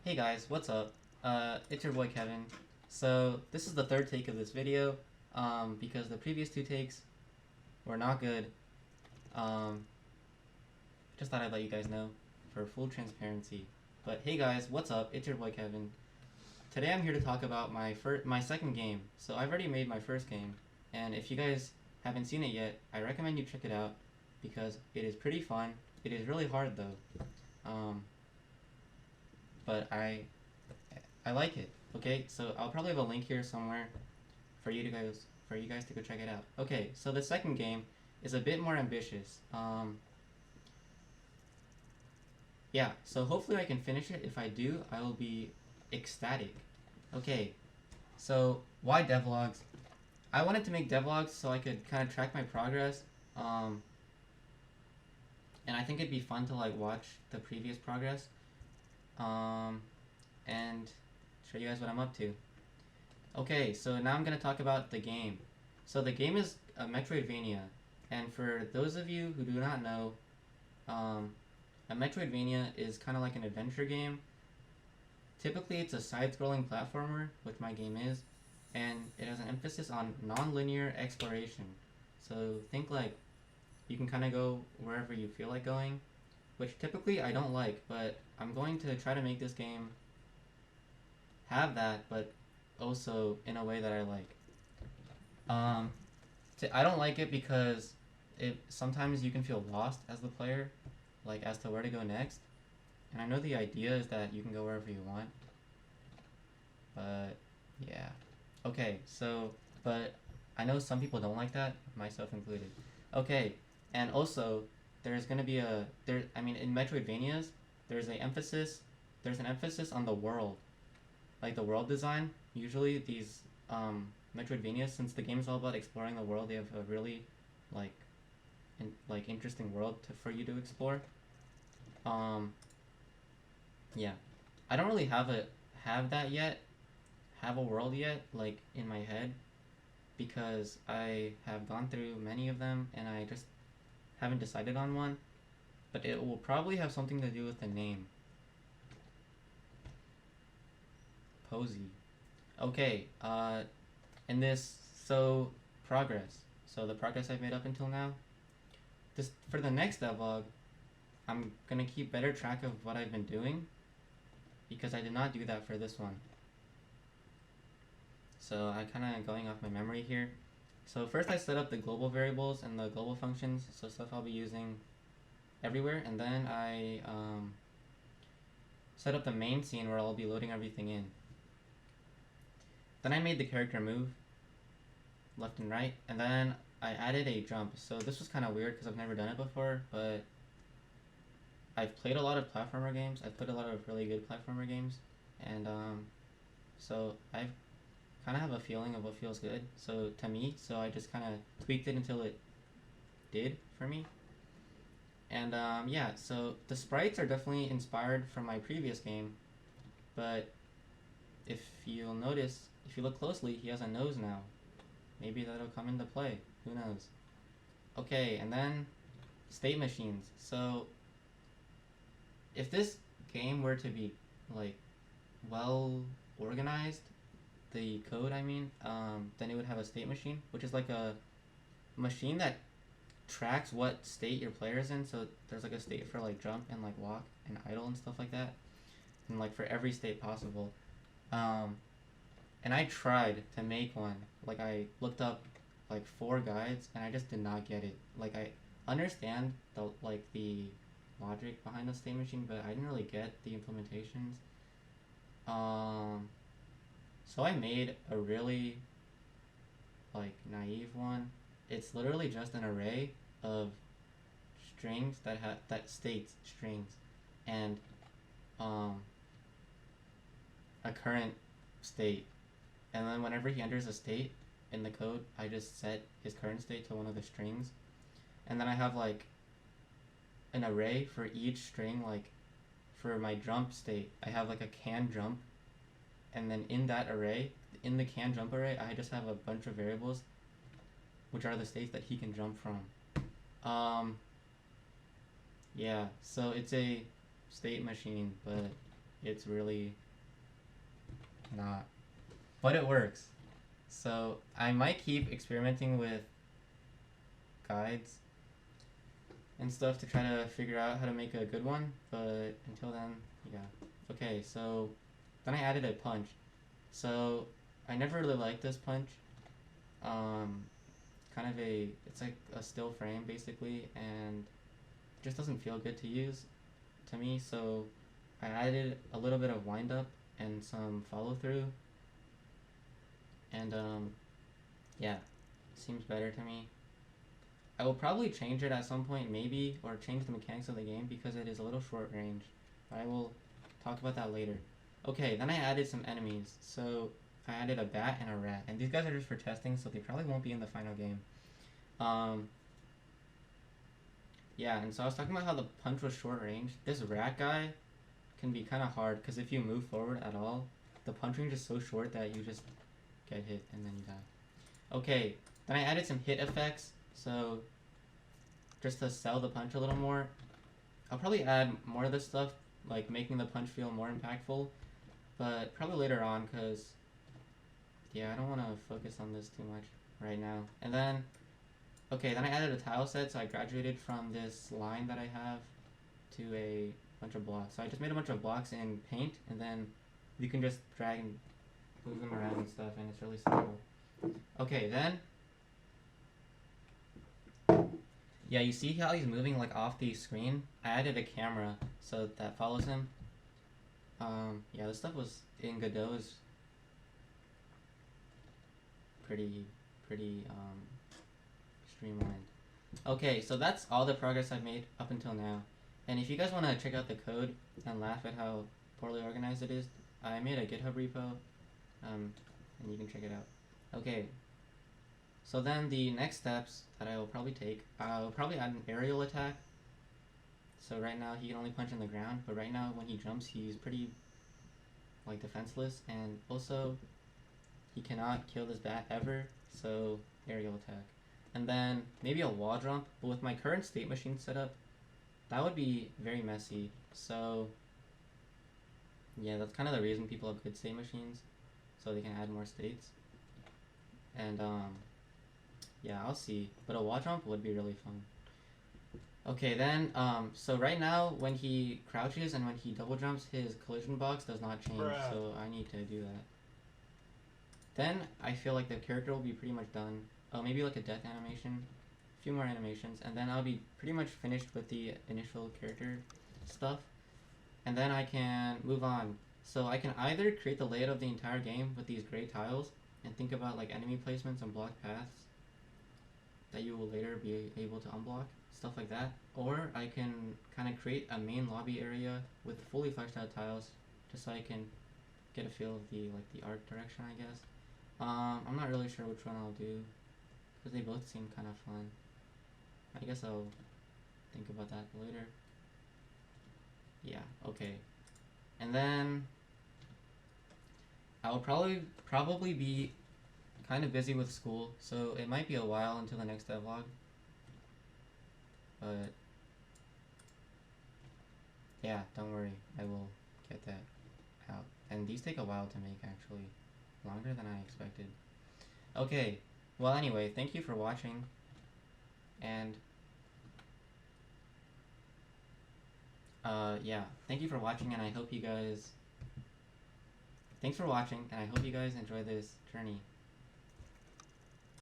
Hey guys, what's up? It's your boy Kevin. So this is the third take of this video, because the previous two takes were not good. Just thought I'd let you guys know for full transparency. But hey guys, what's up? It's your boy Kevin. Today I'm here to talk about my second game. So I've already made my first game, and if you guys haven't seen it yet, I recommend you check it out because it is pretty fun. It is really hard though. But I like it. Okay, so I'll probably have a link here somewhere for you guys to go check it out. Okay, so the second game is a bit more ambitious. Yeah, so hopefully I can finish it. If I do, I will be ecstatic. Okay, so why devlogs? I wanted to make devlogs so I could kind of track my progress. And I think it'd be fun to like watch the previous progress. And show you guys what I'm up to. Okay, so now I'm going to talk about the game. So the game is a Metroidvania, and for those of you who do not know, a Metroidvania is kind of like an adventure game. Typically it's a side-scrolling platformer, which my game is, and it has an emphasis on non-linear exploration. So think like you can kind of go wherever you feel like going, which typically I don't like, but I'm going to try to make this game have that, but also in a way that I like. I don't like it because sometimes you can feel lost as the player, like as to where to go next. And I know the idea is that you can go wherever you want, but yeah. Okay, so, but I know some people don't like that, myself included. Okay, and also there's gonna be in Metroidvanias, there's an emphasis on the world, like the world design. Usually these Metroidvanias, since the game is all about exploring the world, they have a really interesting world for you to explore. Yeah, I don't really have a world yet, like in my head, because I have gone through many of them and I just haven't decided on one. But it will probably have something to do with the name. Posy. Okay, in this, progress. So the progress I've made up until now. For the next devlog, I'm gonna keep better track of what I've been doing, because I did not do that for this one. So I'm kinda going off my memory here. So first I set up the global variables and the global functions, so stuff I'll be using everywhere, and then I set up the main scene where I'll be loading everything in. Then I made the character move left and right, and then I added a jump. So this was kind of weird because I've never done it before, but I've played a lot of platformer games. I've played a lot of really good platformer games, and so I've kind of have a feeling of what feels good. So to me, so I just kind of tweaked it until it did for me. And yeah, so the sprites are definitely inspired from my previous game, but if you'll notice, if you look closely, he has a nose now. Maybe that'll come into play. Who knows? Okay, and then state machines. So if this game were to be like well organized, the code I mean, then it would have a state machine, which is like a machine that tracks what state your player's in. So there's like a state for like jump and like walk and idle and stuff like that, and like for every state possible. And I tried to make one. Like I looked up like 4 guides and I just did not get it. Like I understand the logic behind the state machine, but I didn't really get the implementations. So I made a really like naive one. It's literally just an array of strings that states strings, and a current state. And then whenever he enters a state in the code, I just set his current state to one of the strings. And then I have like an array for each string. Like for my jump state, I have like a can jump, and then in that array, in the can jump array, I just have a bunch of variables which are the states that he can jump from. Yeah, so it's a state machine, but it's really not. But it works. So I might keep experimenting with guides and stuff to try to figure out how to make a good one, but until then, yeah. Okay, so then I added a punch. So I never really liked this punch. Kind of it's like a still frame basically, and it just doesn't feel good to use to me, so I added a little bit of wind up and some follow through, and yeah, seems better to me. I will probably change it at some point, maybe, or change the mechanics of the game because it is a little short range. But I will talk about that later. Okay, then I added some enemies. So I added a bat and a rat, and these guys are just for testing, so they probably won't be in the final game. Yeah, and so I was talking about how the punch was short range. This rat guy can be kind of hard because if you move forward at all, the punch range is so short that you just get hit and then you die. Okay, then I added some hit effects. So, just to sell the punch a little more, I'll probably add more of this stuff, like making the punch feel more impactful, but probably later on, because, yeah, I don't want to focus on this too much right now. And then, okay, then I added a tile set, so I graduated from this line that I have to a bunch of blocks. So I just made a bunch of blocks in paint, and then you can just drag and move them around and stuff, and it's really simple. Okay, then... yeah, you see how he's moving like off the screen? I added a camera so that follows him. Yeah, this stuff was in Godot is pretty streamlined. Okay, so that's all the progress I've made up until now. And if you guys want to check out the code and laugh at how poorly organized it is, I made a GitHub repo, and you can check it out. Okay. So then the next steps that I will probably take, I'll probably add an aerial attack. So right now he can only punch on the ground, but right now when he jumps he's pretty like defenseless, and also he cannot kill this bat ever, so aerial attack. And then maybe a wall jump, but with my current state machine setup, that would be very messy. So yeah, that's kind of the reason people have good state machines, so they can add more states. And yeah, I'll see. But a wall jump would be really fun. Okay, then, so right now, when he crouches and when he double jumps, his collision box does not change, so I need to do that. Then, I feel like the character will be pretty much done. Oh, maybe like a death animation, a few more animations, and then I'll be pretty much finished with the initial character stuff. And then I can move on. So I can either create the layout of the entire game with these gray tiles, and think about like enemy placements and block paths that you will later be able to unblock, stuff like that. Or I can kind of create a main lobby area with fully fleshed out tiles, just so I can get a feel of the art direction, I guess. I'm not really sure which one I'll do, because they both seem kind of fun. I guess I'll think about that later. Yeah, okay. And then I'll probably be kind of busy with school, so it might be a while until the next devlog. But yeah, don't worry, I will get that out. And these take a while to make, actually, longer than I expected. Okay, well anyway, thank you for watching, and yeah, thank you for watching, and I hope you guys, thanks for watching, and I hope you guys enjoy this journey.